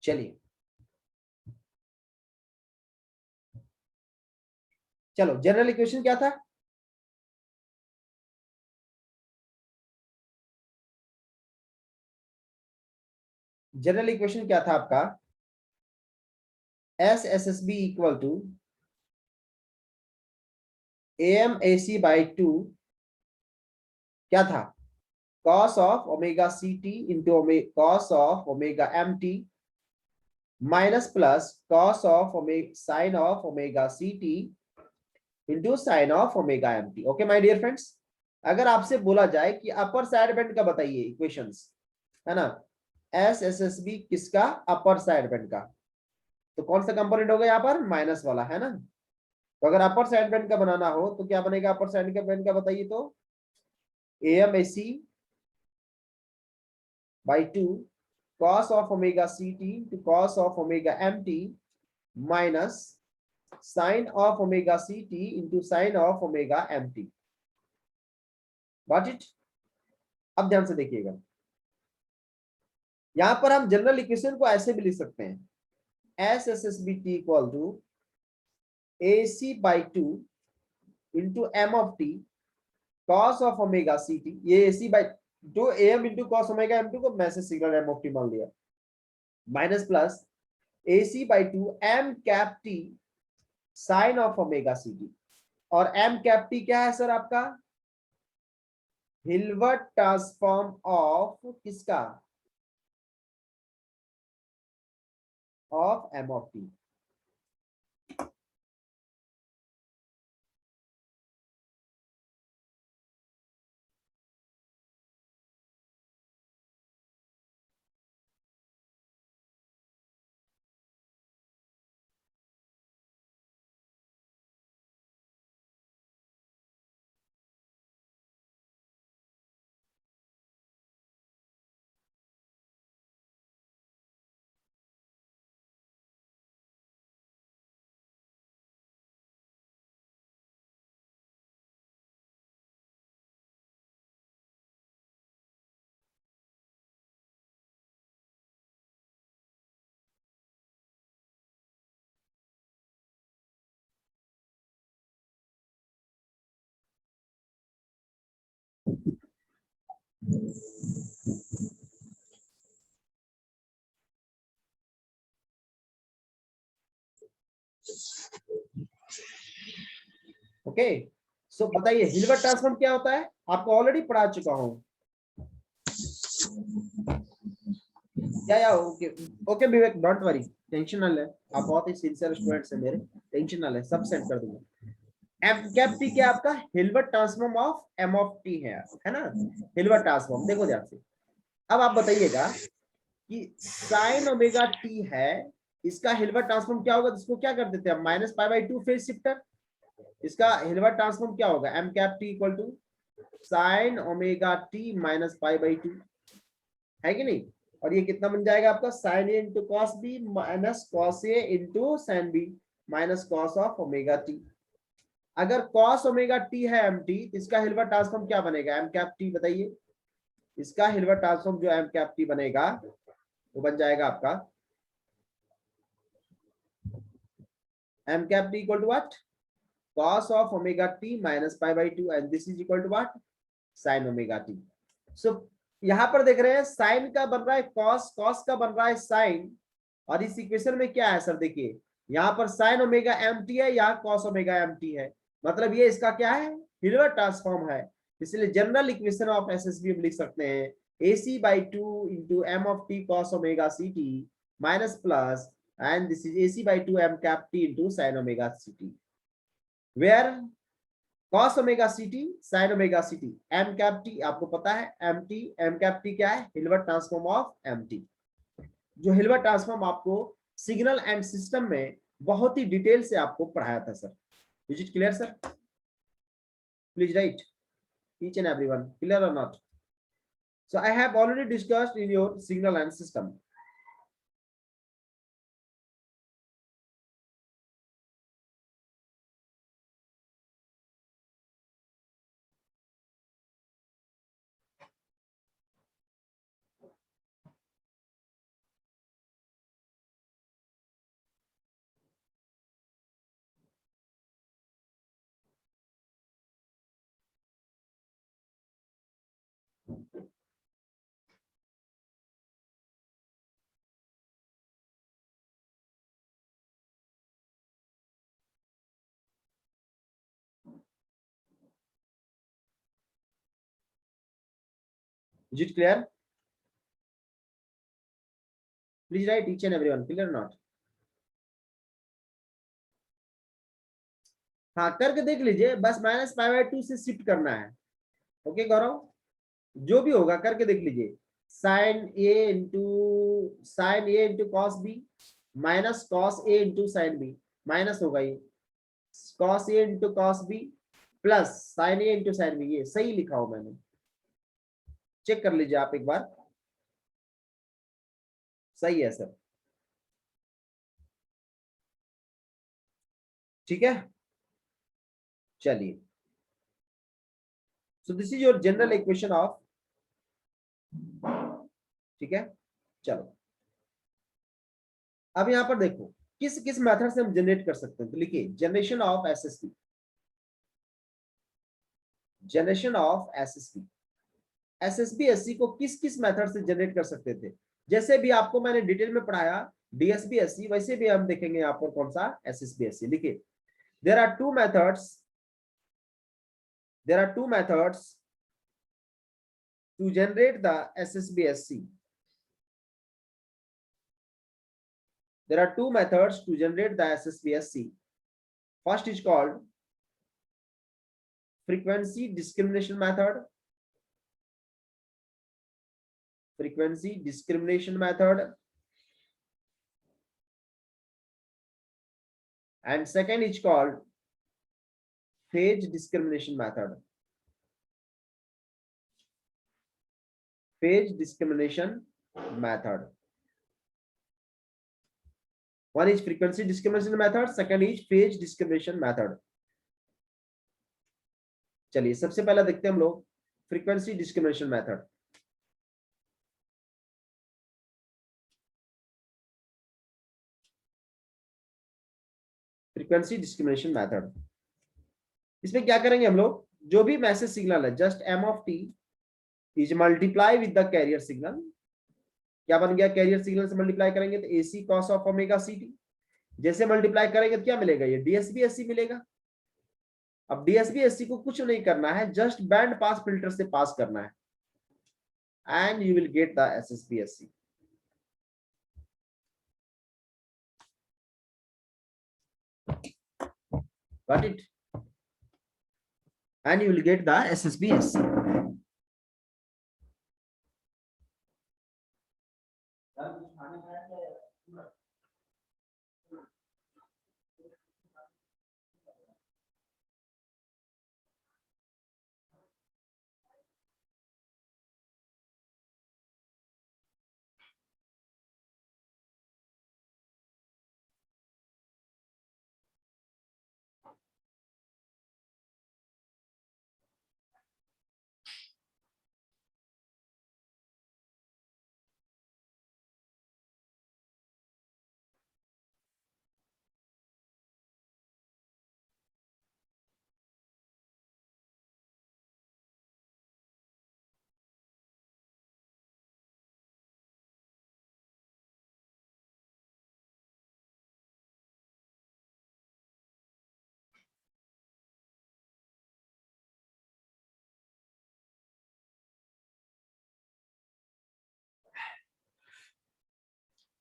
चलिए चलो, general equation क्या था? जनरल इक्वेशन क्या था आपका? S S S B equal to M A C by two, क्या था? Cos of omega C T into cos of omega M T minus plus cos of sine of omega C T into sine of omega M T. Okay my dear friends, अगर आपसे बोला जाए कि upper side bend का बताइए equations, है ना, S S S B किसका? अपर साइड बेंड का। तो कौन सा कंपोनेंट होगा यहाँ पर? माइनस वाला, है ना। तो अगर अपर साइड बेंड का बनाना हो तो क्या बनेगा अपर साइड का बेंड का? बताइए तो A M A C by two cos of omega ct to cos of omega mt minus sin of omega ct into sin of omega mt। Got it? अब ध्यान से देखिएगा, यहां पर हम जनरल इक्वेशन को ऐसे भी लिख सकते हैं, S S S B T equal to A C by two into M of T cos of omega C T. ये A C by two M into cos omega M two को message signal M of T मान लिया, minus plus A C by two M cap T sine of omega C T. और M cap T क्या है sir आपका? Hilbert transform of किसका? Of M of T. Okay, so बताइए Hilbert transform क्या होता है? आपको ऑलरेडी पढ़ा चुका हूं। या okay okay Vivek, don't worry, tension ना ले, आप बहुत ही सिंसियर स्टूडेंट्स हैं मेरे, टेंशन ना ले, सब सेंड कर दूंगा। एम कैप टी क्या आपका? Hilbert transform of M of T है ना, हिल्बर्ट ट्रांसफॉर्म। देखो ध्यान से, अब आप बताइएगा कि साइन ओमेगा टी है, इसका हिल्बर्ट ट्रांसफॉर्म क्या होगा? इसको क्या कर देते हैं? Minus pi by two phase shifter. इसका हिल्बर्ट ट्रांसफॉर्म क्या होगा? M cap T equal to sine omega T minus pi by two, है कि नहीं? और ये कितना बन जाएगा आपका? Sine A into cos B minus cos A into sine B minus cos of omega T. अगर कॉस ओमेगा टी है एम टी, इसका हिल्बर्ट ट्रांसफॉर्म क्या बनेगा? M cap T. बताइए इसका हिल्बर्ट ट्रांसफॉर्म जो एम कैप टी बनेगा वो बन जाएगा आपका M cap T equal to what? cos of omega t minus pi by 2 and this is equal to what? sin omega t। so यहां पर देख रहे हैं साइन का बन रहा है cos, cos का बन रहा है साइन, और इस इक्वेशन में क्या है सर? देखिए यहां पर sin ओमेगा एम टी है, यहाँ cos ओमेगा एम टी है, मतलब ये इसका क्या है? हिल्बर्ट ट्रांसफॉर्म है। इसलिए जनरल इक्वेशन ऑफ एसएसबी हम लिख सकते हैं AC by 2 into m of t cos omega ct minus plus and this is AC by 2 m cap t into sin omega ct where cos omega C T sine omega C T M cap T आपको पता है, M T M cap T क्या है? Hilbert transform of M T, जो Hilbert transform आपको signal and system में बहुत ही डिटेल से आपको पढ़ाया था sir. Is it clear sir? Please write each and everyone, clear और not? So I have already discussed in your signal and system. Is it clear? Please write each and everyone. Clear or not? हाँ करके देख लीजिए, बस -π/2 से shift करना है। Okay गौरव, जो भी होगा करके देख लीजिए। sin a into cos b minus cos a into sin b, minus होगा ये cos a into cos b plus sin a into sin b। ये सही लिखा हो मैंने, चेक कर लीजिए आप एक बार, सही है सर। ठीक है, चलिए। सो this is your general equation of, ठीक है। चलो अब यहां पर देखो किस किस मेथड से हम जनरेट कर सकते हैं, तो लिखिए generation of SSP, generation of SSP. SSB SC को किस किस मेथड से जनरेट कर सकते थे, जैसे भी आपको मैंने डिटेल में पढ़ाया डीएसबी एससी, वैसे भी हम देखेंगे यहाँ पर कौन सा एसएसबी एससी। लिखिए there are two methods to generate the SSBSC. There are two methods to generate the SSBSC. First is called frequency discrimination method. Frequency discrimination method. And second is called phase discrimination method. Phase discrimination method. One is frequency discrimination method, second is phase discrimination method. चलिए सबसे पहला देखते हैं हम लोग frequency discrimination method. Frequency discrimination method, इसमें क्या करेंगे हम लोग, जो भी मैसेज सिग्नल है just m of t is multiply with the carrier signal. क्या बन गया, कैरियर सिग्नल से मल्टीप्लाई करेंगे तो AC cos of omega ct, जैसे मल्टीप्लाई करेंगे तो क्या मिलेगा, ये DSB-SC मिलेगा। अब DSB-SC को कुछ नहीं करना है, जस्ट बैंड पास फिल्टर से पास करना है and you will get the SSB-SC। Got it? And you will get the SSB-SC.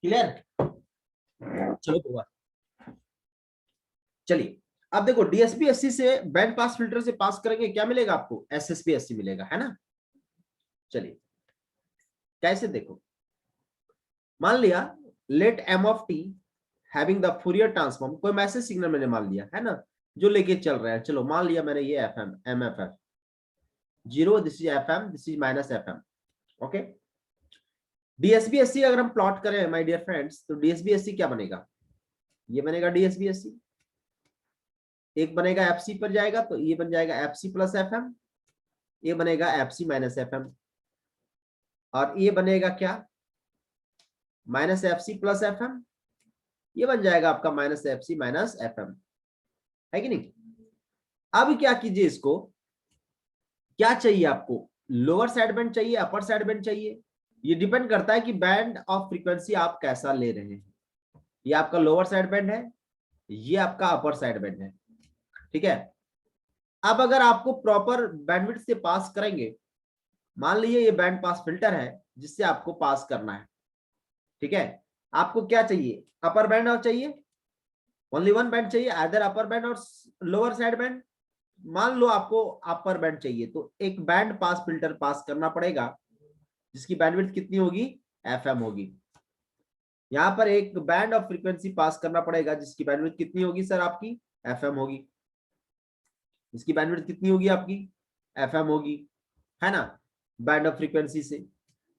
Clear, चलो हुआ। चलिए अब देखो DSB-SC से बैंड पास फिल्टर से पास करेंगे, क्या मिलेगा आपको, SSB-SC मिलेगा, है ना। चलिए कैसे, देखो मान लिया let m of t having the Fourier transform, कोई मैसेज सिग्नल मैंने मान लिया है ना, जो लेके चल रहा है। चलो मान लिया मैंने ये FM MFF 0, this is FM, this is -FM। Okay, DSB-SC अगर हम प्लॉट करें माय डियर फ्रेंड्स, तो DSB-SC क्या बनेगा, ये बनेगा DSB-SC, एक बनेगा FC पर जाएगा तो ये बन जाएगा FC प्लस FM, ये बनेगा FC माइनस FM, और ये बनेगा क्या, -FC प्लस FM, ये बन जाएगा आपका -FC माइनस FM, है कि नहीं। अब क्या कीजिए, इसको क्या चाहिए आपको, लोअर साइड बैंड चाहिए, अपर साइड बैंड चाहिए, ये डिपेंड करता है कि बैंड ऑफ फ्रीक्वेंसी आप कैसा ले रहे हैं। ये आपका लोअर साइड बैंड है, ये आपका अपर साइड बैंड है, ठीक है। अब अगर आपको प्रॉपर बैंडविड्थ से पास करेंगे मान लीजिए ये बैंड पास फिल्टर है जिससे आपको पास करना है, ठीक है। आपको क्या चाहिए, अपर बैंड और चाहिए, ओनली वन बैंड चाहिए, आइदर अपर बैंड और लोअर साइड बैंड। मान लो आपको अपर बैंड चाहिए, तो एक बैंड पास फिल्टर पास करना पड़ेगा जिसकी बैंडविड्थ कितनी होगी, एफएम होगी। यहां पर एक बैंड ऑफ फ्रीक्वेंसी पास करना पड़ेगा जिसकी बैंडविड्थ कितनी होगी सर आपकी, एफएम होगी। इसकी बैंडविड्थ कितनी होगी आपकी, एफएम होगी, है ना, बैंड ऑफ फ्रीक्वेंसी से।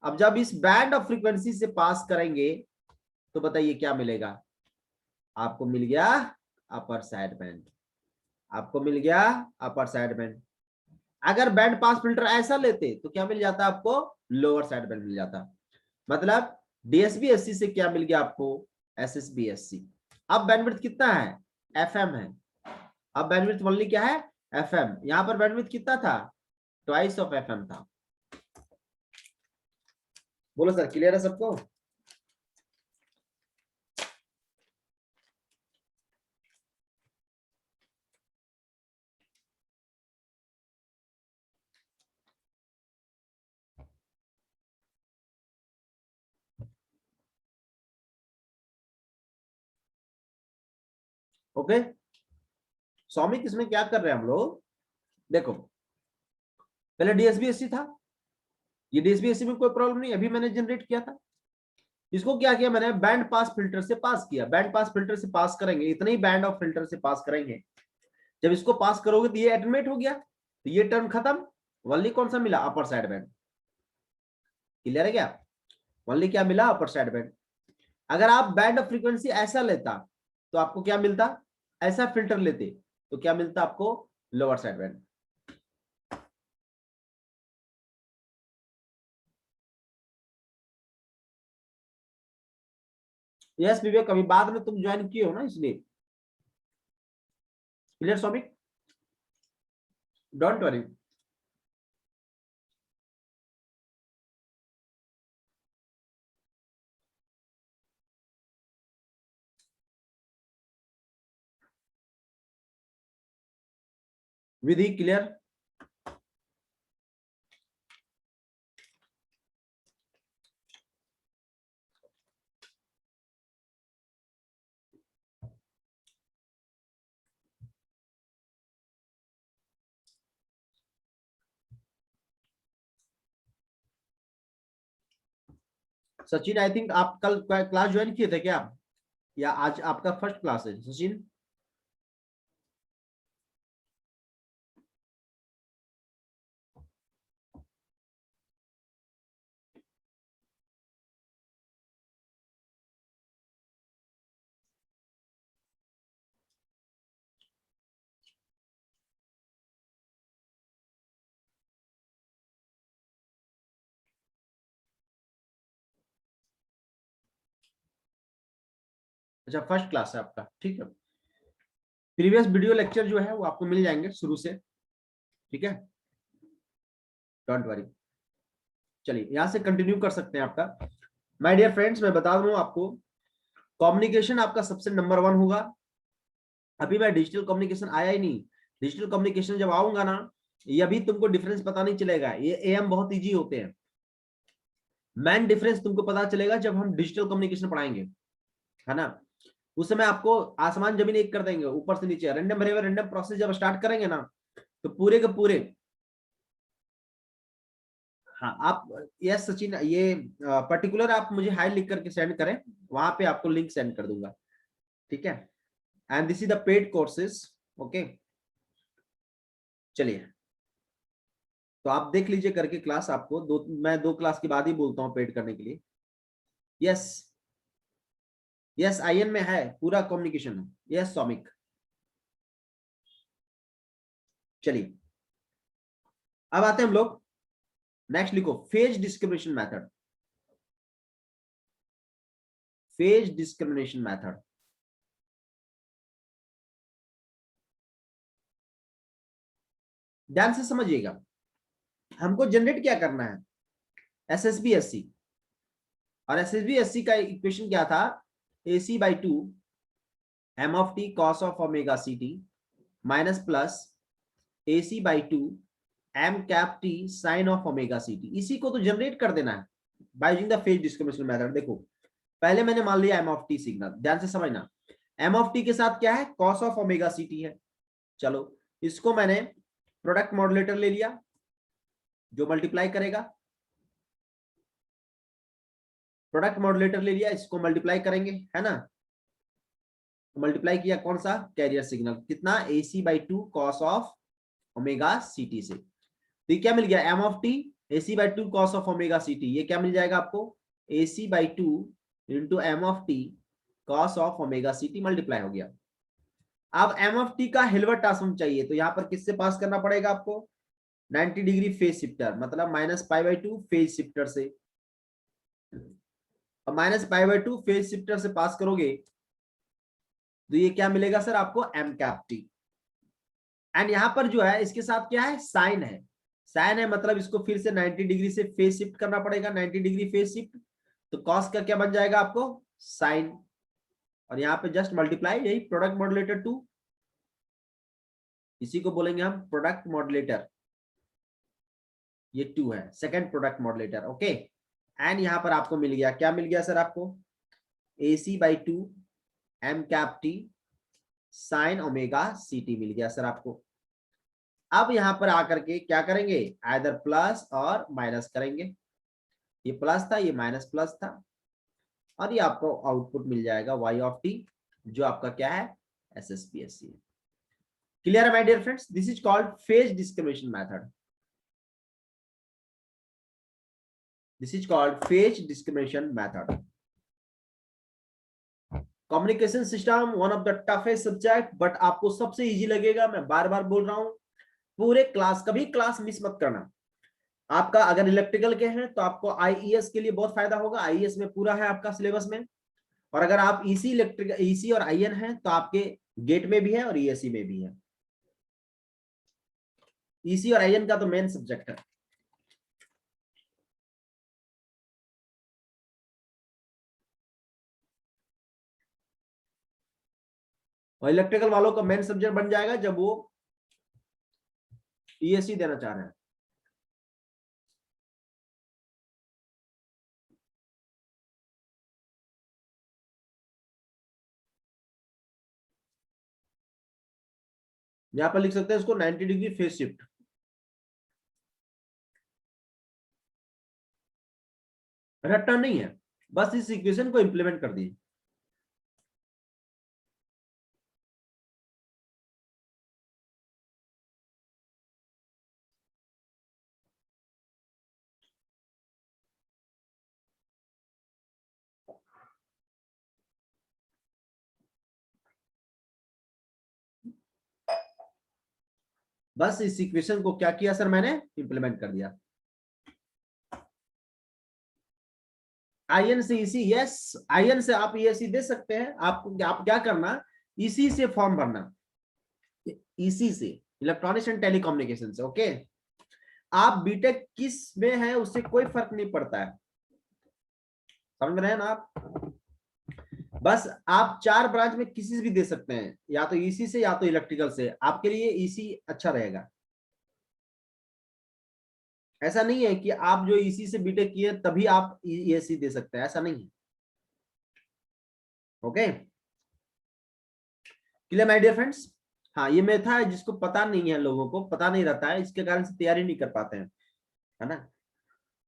अब जब इस बैंड ऑफ फ्रीक्वेंसी से पास करेंगे तो बताइए क्या मिलेगा, आपको मिल गया अपर साइड बैंड, आपको मिल गया अपर साइड बैंड। अगर बैंड पास फिल्टर ऐसा लेते तो क्या मिल जाता आपको, लोअर साइड बैंड मिल जाता। मतलब डीएसबी-एससी से क्या मिल गया आपको, एसएसबी-एससी। अब बैंडविड्थ कितना है, एफएम है। अब बैंडविड्थ ओनली क्या है, एफएम। यहां पर बैंडविड्थ कितना था, ट्वाइस ऑफ एफएम था। बोलो सर, क्लियर है सबको। ओके, सौमिक इसमें क्या कर रहे हैं हम लोग, देखो पहले डीएसबी-एससी था, ये डीएसबी-एससी में कोई प्रॉब्लम नहीं, अभी मैंने जनरेट किया था। इसको क्या किया मैंने, बैंड पास फिल्टर से पास किया। बैंड पास फिल्टर से पास करेंगे, इतने ही बैंड ऑफ फिल्टर से पास करेंगे। जब इसको पास करोगे तो ये एटेन्यूएट हो गया, तो ये टर्म खत्म, ओनली कौन सा मिला, अपर साइड बैंड। क्लियर है क्या, ओनली क्या मिला, अपर साइड बैंड। अगर आप बैंड ऑफ फ्रीक्वेंसी ऐसा लेता तो आपको क्या मिलता, ऐसा फिल्टर लेते तो क्या मिलता आपको, लोअर साइड बैंड। यस विवेक, अभी बाद में तुम ज्वाइन किए हो ना इसलिए। Clear Soumik, don't worry. Vidhi clear. Sachin, I think आप कल क्लास ज्वाइन किए थे क्या, या आज आपका फर्स्ट क्लास है सचिन। अच्छा, फर्स्ट क्लास है आपका, ठीक है। प्रीवियस वीडियो लेक्चर जो है वो आपको मिल जाएंगे शुरू से, ठीक है, डोंट वरी। चलिए यहां से कंटिन्यू कर सकते हैं आपका। माय डियर फ्रेंड्स, मैं बता दूं आपको, कम्युनिकेशन आपका सबसे नंबर 1 होगा। अभी मैं डिजिटल कम्युनिकेशन आया ही नहीं, डिजिटल कम्युनिकेशन जब आऊंगा ना, ये अभी तुमको डिफरेंस पता नहीं चलेगा, ये एएम बहुत इजी होते हैं। मेन डिफरेंस तुमको पता चलेगा जब हम डिजिटल कम्युनिकेशन पढ़ाएंगे, है ना। उस समय आपको आसमान जमीन एक कर देंगे, ऊपर से नीचे रैंडम वेरिएबल रैंडम प्रोसेस जब स्टार्ट करेंगे ना, तो पूरे के पूरे। हाँ आप, यस सचिन, ये पर्टिकुलर आप मुझे हाई लिख करके सेंड करें, वहां पे आपको लिंक सेंड कर दूंगा, ठीक है। And this is the paid courses, okay. चलिए, तो आप देख लीजिए करके क्लास, आपको मैं 2 क्लास के बाद ही बोलता हूँ पेड करने के लिए। यस, यस आईएन में है, पूरा कम्युनिकेशन है, यस सौमिक। चलिए अब आते हैं हम लोग, नेक्स्ट लिखो, phase discrimination method. Phase discrimination method, ध्यान से समझिएगा। हमको जनरेट क्या करना है, एसएसबी-एससी, और एसएसबी-एससी का इक्वेशन क्या था, AC/2 m of t cos of omega ct minus plus AC/2 M cap T sine of omega C T, इसी को तो जनरेट कर देना है by using the phase discrimination method. देखो पहले मैंने मान लिया एम ऑफ टी सिग्नल, ध्यान से समझना, एम ऑफ टी के साथ क्या है, cos of omega C T है। चलो इसको मैंने प्रोडक्ट मॉड्यूलेटर ले लिया जो मल्टीप्लाई करेगा, प्रोडक्ट मॉड्यूलेटर ले लिया, इसको मल्टीप्लाई करेंगे, है ना। मल्टीप्लाई किया कौन सा, कैरियर सिग्नल, कितना, AC by 2 cos of omega C T से। तो ये क्या मिल गया, M of T AC by 2 cos of omega C T, ये क्या मिल जाएगा आपको, AC by 2 into M of T cos of omega C T multiply हो गया। अब एम ऑफ टी का हिल्बर्ट ट्रांसफॉर्म चाहिए, तो यहां पर किससे पास करना पड़ेगा आपको, 90 डिग्री फेज शिफ्टर, मतलब minus pi by 2 phase shifter से। अब minus pi by 2 phase shifter से पास करोगे तो ये क्या मिलेगा सर आपको, एम कैप टी। एंड यहां पर जो है इसके साथ क्या है, साइन है, साइन है मतलब इसको फिर से 90 डिग्री से फेज शिफ्ट करना पड़ेगा, 90 डिग्री फेज शिफ्ट, तो कॉस का क्या बन जाएगा आपको, साइन, और यहाँ पे जस्ट मल्टीप्लाई, यही प्रोडक्ट मॉड्यूलेटर 2, इसी को बोलेंगे हम प्रोडक्ट मॉड्यूलेटर, ये 2 है, second product modulator, okay. And यहाँ पर आपको मिल गया, क्या मिल गया सर आपको, AC by 2 M cap T sine omega C T मिल गया सर आपको। अब यहां पर आकर के क्या करेंगे, आइदर प्लस और माइनस करेंगे, ये प्लस था, ये माइनस प्लस था, और ये आपको आउटपुट मिल जाएगा y ऑफ टी, जो आपका क्या है, SSPSC है। क्लियर है my dear friends, this is called phase discrimination method, this is called phase discrimination method. Communication system one of the toughest subject, but आपको सबसे इजी लगेगा, मैं बार बार बोल रहा हूं, पूरे क्लास, कभी क्लास मिस मत करना। आपका अगर इलेक्ट्रिकल के हैं तो आपको आईईएस के लिए बहुत फायदा होगा, आईईएस में पूरा है आपका सिलेबस में, और अगर आप ईसी इलेक्ट्रिकल, ईसी और आईएन हैं तो आपके गेट में भी है और ईएससी में भी है। ईसी और आईएन का तो मेन सब्जेक्ट है। और इलेक्ट्रिकल वालों का मेन सब्जेक्ट बन जाएगा जब वो ईएससी देना चाह रहे हैं। यहां पर लिख सकते हैं इसको 90 डिग्री फेज शिफ्ट, रट्टा नहीं है, बस इस इक्वेशन को इंप्लीमेंट कर दिए। बस इस इक्वेशन को क्या किया सर, मैंने इंप्लीमेंट कर दिया। आईएन से ईसी, यस, आईएन से आप ईएससी दे सकते हैं, आप क्या करना, ईसी से फॉर्म भरना, ईसी से, इलेक्ट्रॉनिक्स एंड टेलीकम्युनिकेशन से, ओके। आप बीटेक किस में है उससे कोई फर्क नहीं पड़ता है, समझ रहे हैं ना आप, बस आप 4 ब्रांच में किसी से भी दे सकते हैं, या तो ईसी से या तो इलेक्ट्रिकल से, आपके लिए ईसी अच्छा रहेगा। ऐसा नहीं है कि आप जो ईसी से बीटेक किए तभी आप ईएससी दे सकते हैं, ऐसा नहीं है, okay. Clear my dear friends. हाँ ये मेथा है जिसको पता नहीं है, लोगों को पता नहीं रहता है, इसके कारण से तैयारी नहीं कर पाते हैं, है ना।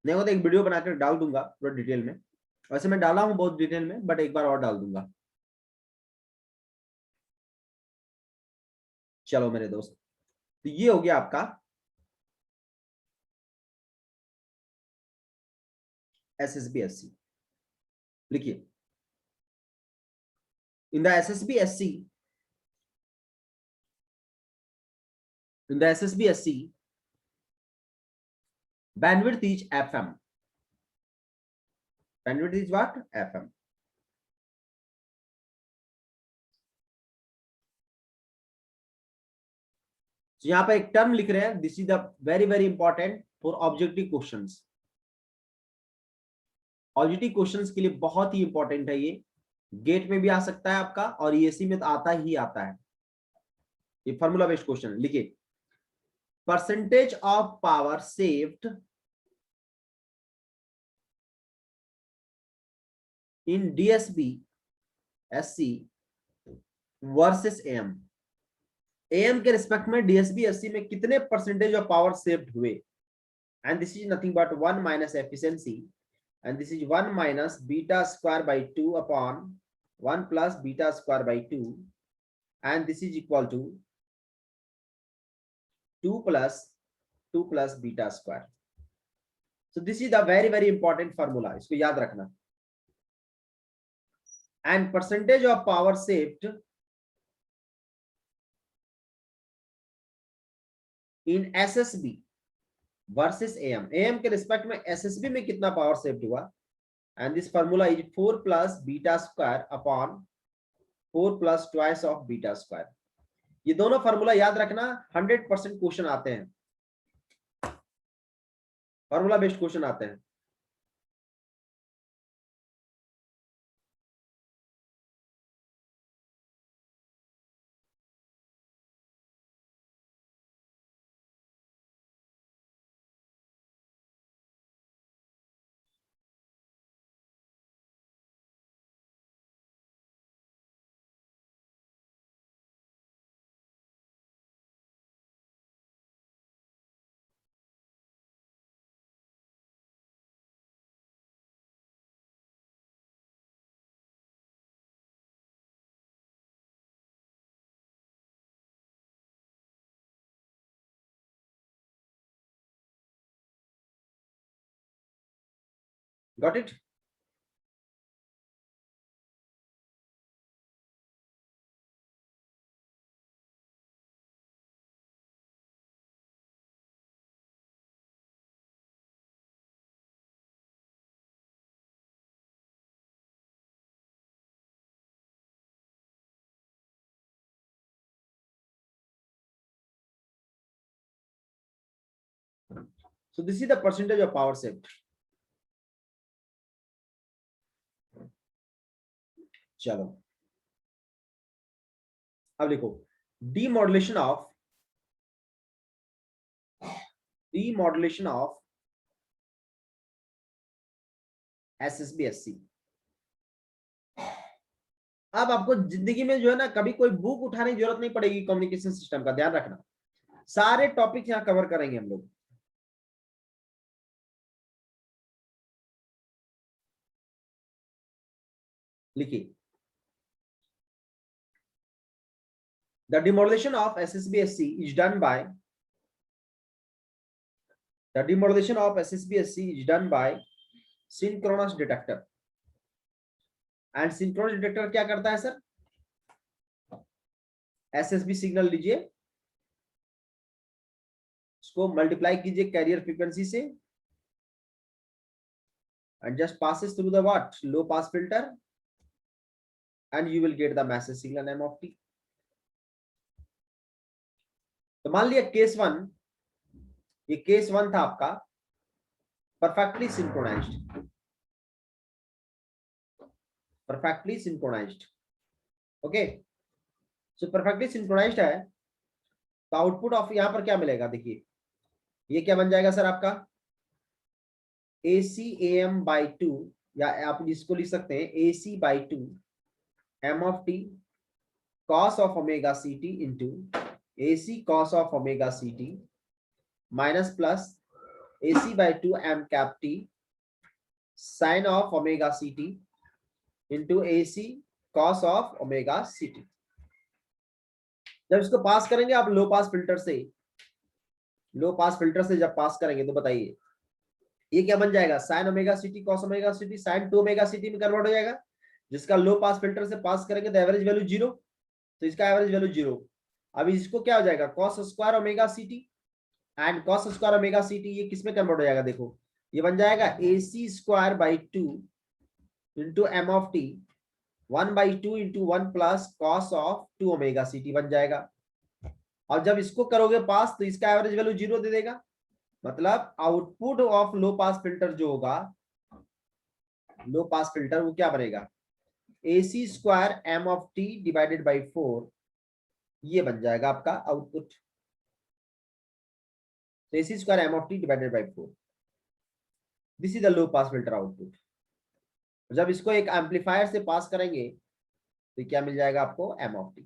नहीं तो एक वीडियो बनाकर डाल दूंगा पूरा डिटेल में, वैसे मैं डाला हूं बहुत डिटेल में, बट एक बार और डाल दूंगा। चलो मेरे दोस्त, तो ये हो गया आपका SSBSC। लिखिए, in the SSBSC, in the SSBSC, bandwidth is FM. Bandwidth is what? FM. So यहाँ पे एक टर्म लिख रहे हैं, this is the very very important for objective questions. Objective questions के लिए बहुत ही इंपॉर्टेंट है ये, गेट में भी आ सकता है आपका, और ईएससी में तो आता ही आता है, ये फॉर्मूला बेस्ड क्वेश्चन। लिखिए, percentage of power saved in DSB SC versus am, am के रिस्पेक्ट में डीएसबी एससी में कितने परसेंटेज ऑफ पावर सेव्ड हुए, and this is nothing but 1 minus efficiency, and this is 1 minus beta square by 2 upon 1 plus beta square by 2, and this is equal to 2 plus beta square. So this is the very important formula, इसको याद रखना. And percentage of power saved in SSB versus am, am के respect में SSB में कितना power saved हुआ, and this formula is 4 plus beta square upon 4 plus twice of beta square. ये दोनों फार्मूला याद रखना, 100% क्वेश्चन आते हैं, फार्मूला बेस्ड क्वेश्चन आते हैं. Got it? So this is the percentage of power saved. चलो अब लिखो, डीमॉड्यूलेशन ऑफ एसएसबी-एससी. अब आपको जिंदगी में जो है ना, कभी कोई बुक उठाने की जरूरत नहीं पड़ेगी कम्युनिकेशन सिस्टम का, ध्यान रखना. सारे टॉपिक यहां कवर करेंगे हम लोग. लिखिए, the demodulation of SSB-SC is done by synchronous detector. And synchronous detector क्या करता है सर, एसएसबी सिग्नल लीजिए, इसको मल्टीप्लाई कीजिए कैरियर फ्रीक्वेंसी से, and just passes through the what, low pass filter, and you will get the message signal m of t. तो मान लिया केस 1, ये केस 1 था आपका perfectly synchronized. ओके, सो perfectly synchronized है, तो आउटपुट ऑफ यहां पर क्या मिलेगा, देखिए ये क्या बन जाएगा सर आपका AC/AM by 2, या आप इसको लिख सकते हैं AC by 2 m of t cos of omega ct into AC cos of omega ct minus plus AC by 2 m cap t sin of omega ct into AC cos of omega ct. जब इसको पास करेंगे आप लो pass filter से जब पास करेंगे तो बताइए ये क्या बन जाएगा, sine omega C T cos omega C T sine 2 omega C T में कन्वर्ट हो जाएगा, जिसका लो पास फिल्टर से पास करेंगे तो एवरेज वैल्यू 0, तो इसका एवरेज वैल्यू 0. अब इसको क्या हो जाएगा, cos square omega city, and cos square omega city ये किस में कन्वर्ट हो जाएगा, देखो ये बन जाएगा AC square by 2 into M of T 1/2 into 1 plus cos of 2 omega C T बन जाएगा. और जब इसको करोगे पास तो इसका एवरेज वैल्यू 0 दे देगा, मतलब output of low pass filter जो होगा, लो पास फिल्टर वो क्या बनेगा, AC square m of t divided by 4, ये बन जाएगा आपका आउटपुट. तो AC square m of t divided by 4, this is the low pass filter output. जब इसको एक एम्पलीफायर से पास करेंगे तो क्या मिल जाएगा आपको, m of t।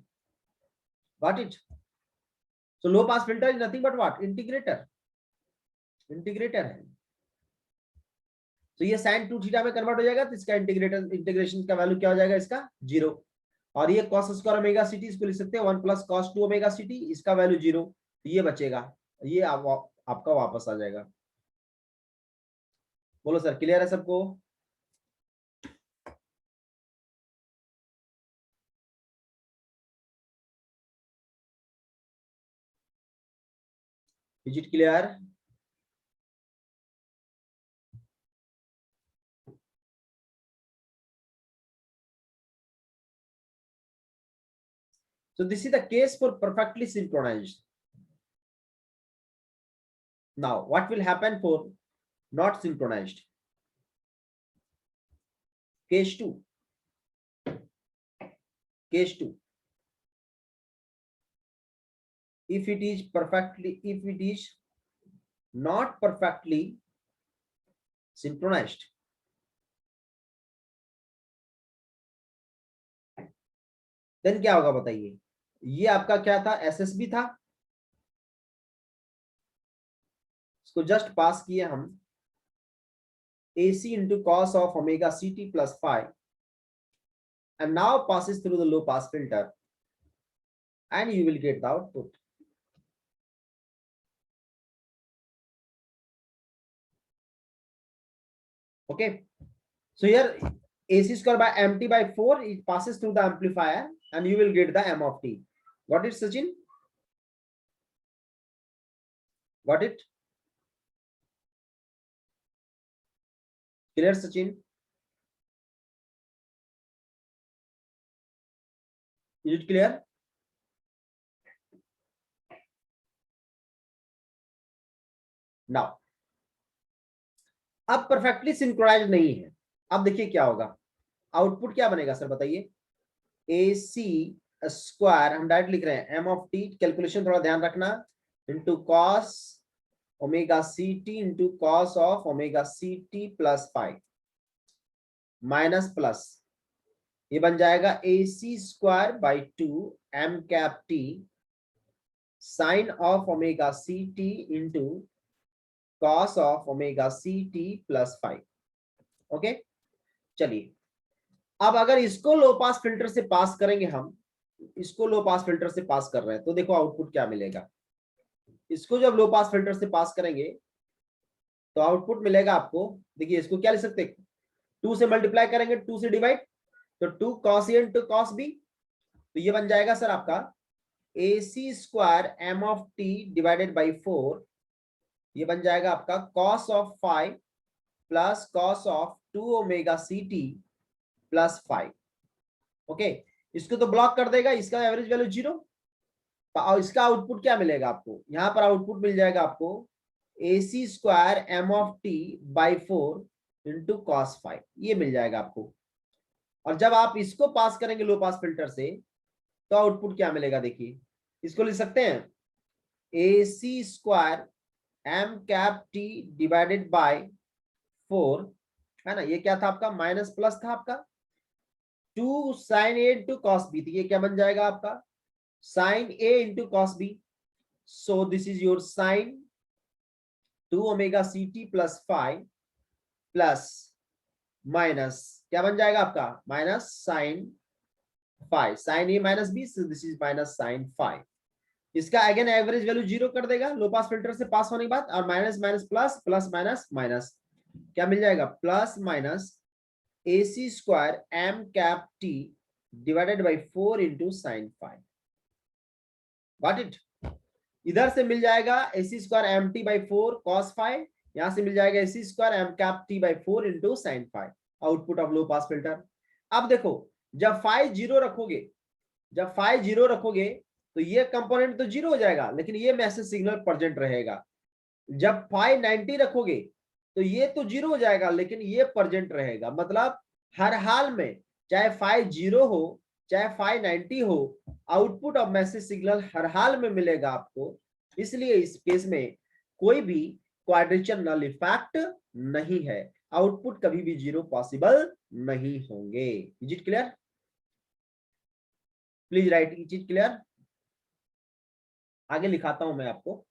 Got it? So low pass filter is nothing but what, integrator, integrator है। तो ये sin 2 थीटा में कन्वर्ट हो जाएगा, तो इसका इंटीग्रेशन का वैल्यू क्या हो जाएगा, इसका 0। और ये cos स्क्वायर ओमेगा ct, इसको लिख सकते हैं 1 प्लस cos 2 ओमेगा ct, इसका वैल्यू 0, तो ये बचेगा, ये आपका वापस आ जाएगा। बोलो सर, क्लियर है सबको? Is it clear? So this is the case for perfectly synchronized. Now, what will happen for not synchronized? Case 2. Case 2. If it is not perfectly synchronized, then क्या होगा बताइए? ये आपका क्या था, SSB था, इसको जस्ट पास किए हम AC into cos of omega ct plus phi, and now passes through the low pass filter, and you will get the output. Okay, so here AC square by mt by 4, it passes through the amplifier, and you will get the m of t. Got it, Sachin? Got it? Clear, Sachin? Is it clear? Now, अब perfectly synchronise नहीं है, अब देखिए क्या होगा, output क्या बनेगा sir बताइए, AC स्क्वायर, हम डायरेक्ट लिख रहे हैं m of t, कैलकुलेशन थोड़ा ध्यान रखना, into cos omega ct into cos of omega ct plus five, minus plus, ये बन जाएगा AC square by 2 m cap t sine of omega ct into cos of omega ct plus 5। Okay, चलिए अब अगर इसको लो पास फिल्टर से पास करेंगे, हम इसको लो पास फिल्टर से पास कर रहे हैं, तो देखो आउटपुट क्या मिलेगा। इसको जब लो पास फिल्टर से पास करेंगे तो आउटपुट मिलेगा आपको, देखिए इसको क्या लिख सकते हैं, 2 से मल्टीप्लाई करेंगे, 2 से डिवाइड, तो 2 cos A into cos B, तो ये बन जाएगा सर आपका AC square m of t divided by 4, ये बन जाएगा आपका cos of 5 plus cos of 2 omega ct plus 5। Okay, इसको तो ब्लॉक कर देगा, इसका एवरेज वैल्यू 0, और इसका आउटपुट क्या मिलेगा आपको, यहां पर आउटपुट मिल जाएगा आपको AC square m of t by 4 into cos 5, ये मिल जाएगा आपको। और जब आप इसको पास करेंगे लो पास फिल्टर से, तो आउटपुट क्या मिलेगा, देखिए इसको लिख सकते हैं AC square m cap t divided by 4, है ना, ये क्या था आपका, माइनस प्लस था आपका 2 sine A into cos B, तो ये क्या बन जाएगा आपका sine A into cos B, so this is your sine 2 omega ct plus 5 plus minus क्या बन जाएगा आपका, minus sine 5, sine A minus B, so this is minus sine 5। इसका अगेन एवरेज वैल्यू 0 कर देगा लो पास फिल्टर से पास होने के बाद, और minus minus plus, plus minus minus, क्या मिल जाएगा, plus minus AC square m cap t divided by 4 into sine 5। Got it? इधर से मिल जाएगा AC square mt by 4 cos 5, यहां से मिल जाएगा AC square m cap t by 4 into sine 5, output of low pass filter. अब देखो जब 5 0 रखोगे, जब 5 0 रखोगे तो ये कंपोनेंट तो 0 हो जाएगा, लेकिन ये मैसेज सिग्नल प्रेजेंट रहेगा। जब 5 90 रखोगे तो ये तो 0 हो जाएगा, लेकिन ये प्रेजेंट रहेगा। मतलब हर हाल में चाहे 5 0 हो चाहे 5 90 हो, आउटपुट ऑफ मैसेज सिग्नल हर हाल में मिलेगा आपको। इसलिए इस केस में कोई भी क्वाड्रेचर नल इफेक्ट नहीं है, आउटपुट कभी भी जीरो पॉसिबल नहीं होंगे। Is it clear? Please right is it clear. आगे लिखाता हूं मैं आपको।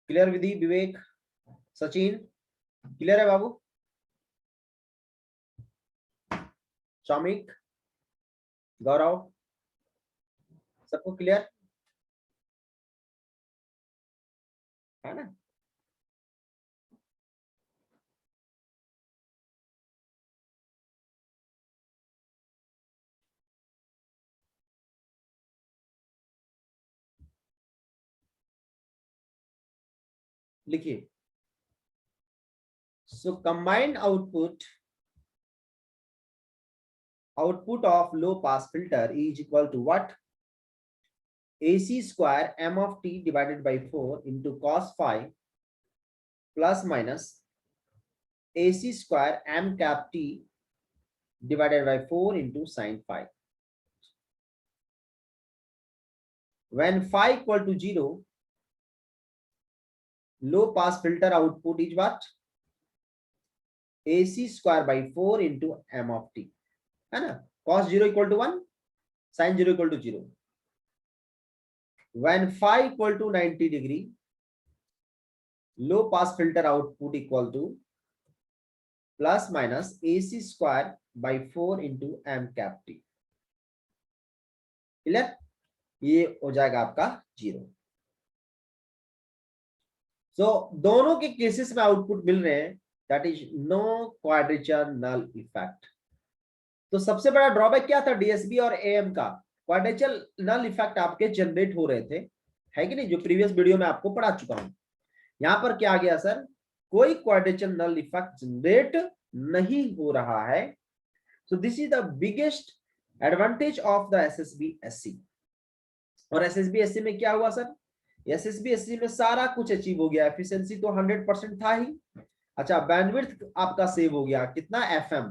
क्लियर विधि, विवेक, सचिन, क्लियर है बाबू? शौमिक, गौरव, सबको क्लियर है ना? लिखिए। सो combined output of low pass filter is equal to what? AC square m of t divided by 4 into cos phi plus minus AC square m cap t divided by 4 into sin phi. When phi equal to 0, low pass filter output is what? AC square by 4 into m of t, है ना? Cos 0 equal to 1, sin 0 equal to 0. When phi equal to 90 degree, low pass filter output equal to plus minus AC square by 4 into m cap t. Clear? ये हो जाएगा आपका 0। सो दोनों के cases में output मिल रहे हैं, that is no quadrature null effect. तो सबसे बड़ा ड्रॉबैक क्या था डीएसबी और एएम का? क्वाड्रेचर नल इफेक्ट आपके जनरेट हो रहे थे, है कि नहीं, जो प्रीवियस वीडियो में आपको पढ़ा चुका हूं। यहां पर क्या आ गया सर? कोई क्वाड्रेचर नल इफेक्ट जनरेट नहीं हो रहा है। सो this is the biggest advantage of the SSB SC. और एसएसबी एससी में क्या हुआ सर? एसएसबी एससी में सारा कुछ अचीव हो गया। एफिशिएंसी तो 100% था ही। अच्छा, बैंडविड्थ आपका सेव हो गया, कितना? एफएम,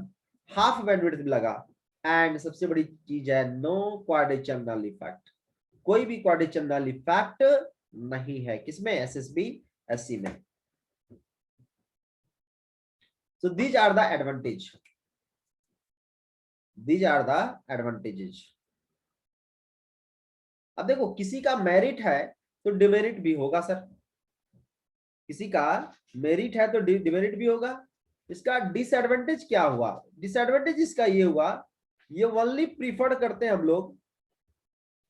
हाफ बैंडविड्थ लगा। एंड सबसे बड़ी चीज है नो क्वाड्रेचर नल इफेक्ट। कोई भी क्वाड्रेचर नल इफेक्ट नहीं है किसमें? एसएसबी एससी में। So these are the advantage. These are the advantages. अब देखो, किसी का मेरिट है तो डिमेरिट भी होगा सर। किसी का मेरिट है तो डिमेरिट भी होगा। इसका डिसएडवांटेज क्या हुआ? डिसएडवांटेज इसका ये हुआ, ये ओनली प्रीफर्ड करते हैं हम लोग,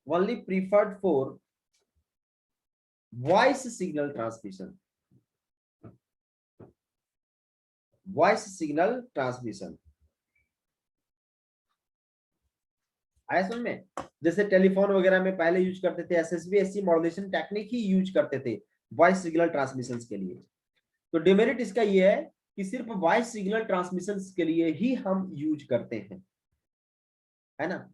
only preferred for voice signal transmission. Voice signal transmission आया समझ में? जैसे टेलीफोन वगैरह में पहले यूज करते थे, एसएसबी एससी मॉड्यूलेशन टेक्निक ही यूज करते थे वॉइस सिग्नल ट्रांसमिशन के लिए। तो डिमेरिट इसका ये है कि सिर्फ वॉइस सिग्नल ट्रांसमिशन के लिए ही हम यूज करते हैं, है ना?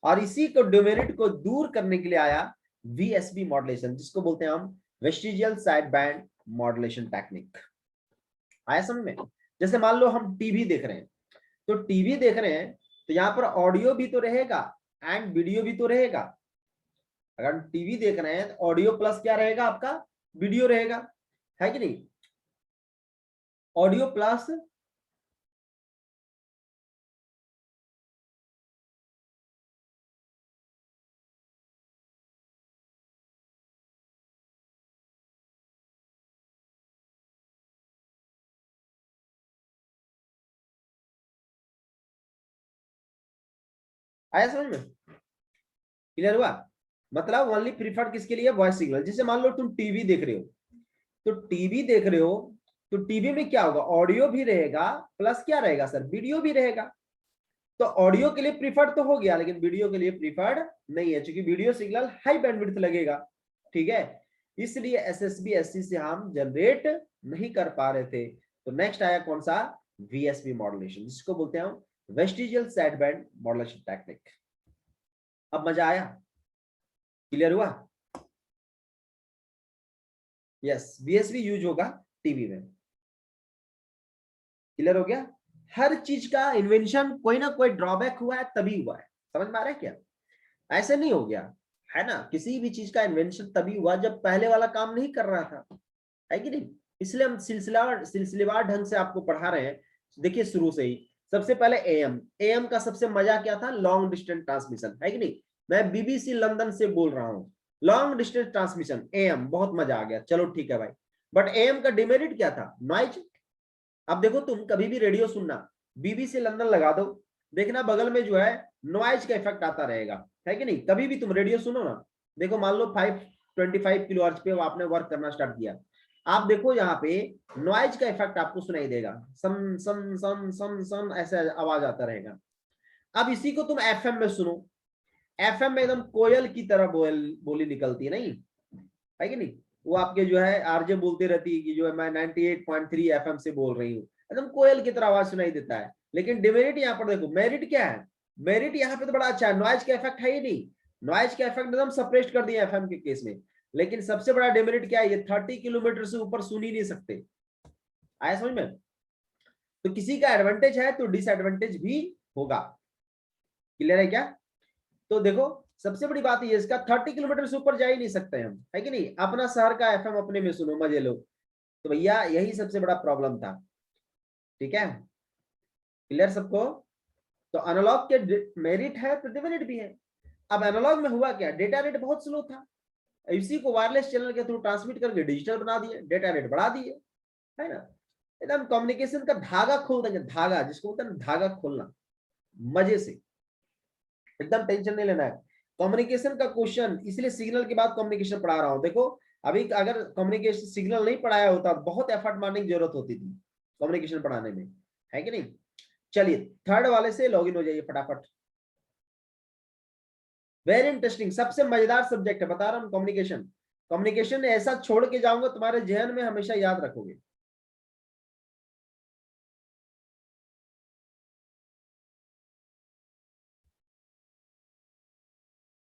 और इसी को डिमेरिट को दूर करने के लिए आया वीएसबी मॉड्यूलेशन, जिसको बोलते हैं हम vestigial side band modulation technique. आया समझ में? जैसे मान लो हम टीवी देख रहे हैं, तो टीवी देख रहे हैं तो यहाँ पर ऑडियो भी तो रहेगा एंड वीडियो भी तो रहेगा। अगर टीवी देख रहे हैं तो ऑडियो प्लस क्या रहेगा आपका? वीडियो रहेगा, है कि नहीं? ऑडियो प्लस आया समझ में? क्लियर हुआ? मतलब ओनली प्रीफर्ड किसके लिए? Voice signal. जैसे मान लो तुम टीवी देख रहे हो, तो टीवी देख रहे हो तो टीवी में क्या होगा? ऑडियो भी रहेगा प्लस क्या रहेगा सर? वीडियो भी रहेगा। तो ऑडियो के लिए प्रीफर्ड तो हो गया, लेकिन वीडियो के लिए प्रीफर्ड नहीं है, क्योंकि वीडियो सिग्नल हाई बैंडविड्थ लगेगा। ठीक है, इसलिए एसएसबी एससी से हम जनरेट नहीं कर पा रहे थे। तो नेक्स्ट आया कौन सा? वीएसबी मॉड्यूलेशन, जिसको बोलते हैं हम vestigial side band modulation technique. अब मजा आया? क्लियर हुआ? यस, वीएसबी यूज होगा टीवी में। क्लियर हो गया? हर चीज का इन्वेंशन कोई ना कोई ड्रॉबैक हुआ है तभी हुआ है, समझ में आ रहा है क्या? ऐसे नहीं हो गया है ना, किसी भी चीज का इन्वेंशन तभी हुआ जब पहले वाला काम नहीं कर रहा था, है कि नहीं? इसलिए हम सिलसिलेवार ढंग से आपको पढ़ा रहे हैं। देखिए शुरू से ही सबसे पहले एएम का सबसे मजा क्या था? लॉन्ग डिस्टेंस ट्रांसमिशन, है कि नहीं? मैं बीबीसी लंदन से बोल रहा हूं, लॉन्ग डिस्टेंस ट्रांसमिशन एएम, बहुत मजा आ गया, चलो ठीक है भाई। बट एएम का डिमेरिट क्या था? नॉइज। अब देखो तुम कभी भी रेडियो सुनना, बीबीसी लंदन लगा दो, देखना बगल में जो है नॉइज का इफेक्ट आता रहेगा, है कि नहीं? कभी भी तुम रेडियो सुनो ना, देखो मान लो 525 किलो हर्ट्ज पे आपने वर्क करना स्टार्ट किया, आप देखो यहाँ पे नॉइज का इफेक्ट आपको सुनाई देगा, सम सम सम सम सम ऐसा आवाज आता रहेगा। अब इसी को तुम एफएम में सुनो, एफएम में एकदम कोयल की तरह बोली निकलती है, नहीं है कि नहीं? वो आपके जो है आरजे बोलती रहती है कि जो है मैं 98.3 एफएम से बोल रही हूँ, एकदम कोयल की तरह आवाज सुनाई देता है। लेकिन डिमेरिट यहाँ पर देखो, मेरिट क्या है? मेरिट यहाँ पे तो बड़ा अच्छा है, नॉइज का इफेक्ट है ही नहीं, नॉइज का इफेक्ट एकदम सप्रेस्ड कर दिया एफएम के केस में। लेकिन सबसे बड़ा डिमेरिट क्या है? ये 30 किलोमीटर से ऊपर सुन ही नहीं सकते। आया समझ में? तो किसी का एडवांटेज है तो डिसएडवांटेज भी होगा। क्लियर है क्या? तो देखो सबसे बड़ी बात ये, इसका 30 किलोमीटर से ऊपर जा ही नहीं सकते हम, है कि नहीं? अपना शहर का एफएम अपने में सुनो, मजे लो। तो भैया यही सबसे बड़ा प्रॉब्लम था, ठीक है? क्लियर सबको? तो एनालॉग के मेरिट है तो डिमेरिट भी है। अब एनालॉग में हुआ क्या? डेटा रेट बहुत स्लो था, इसी को वायरलेस चैनल के थ्रू ट्रांसमिट करके डिजिटल बना दिए, डेटा रेट बढ़ा दिए, है ना? एकदम कम्युनिकेशन का धागा खोल देंगे, धागा जिसको बोलते हैं धागा खोलना, मजे से, एकदम टेंशन नहीं लेना है। कम्युनिकेशन का क्वेश्चन, इसलिए सिग्नल के बाद कम्युनिकेशन पढ़ा रहा हूं। देखो अभी अगर कम्युनिकेशन सिग्नल नहीं पढ़ाया होता, बहुत एफर्ट मारने की जरूरत होती थी कम्युनिकेशन पढ़ाने में, है कि नहीं? चलिए थर्ड वाले से लॉगिन हो जाइए फटाफट। वेरी इंटरेस्टिंग, सबसे मजेदार सब्जेक्ट है, बता रहा हूं, कम्युनिकेशन। कम्युनिकेशन ऐसा छोड़ के जाऊंगा तुम्हारे जहन में हमेशा याद रखोगे।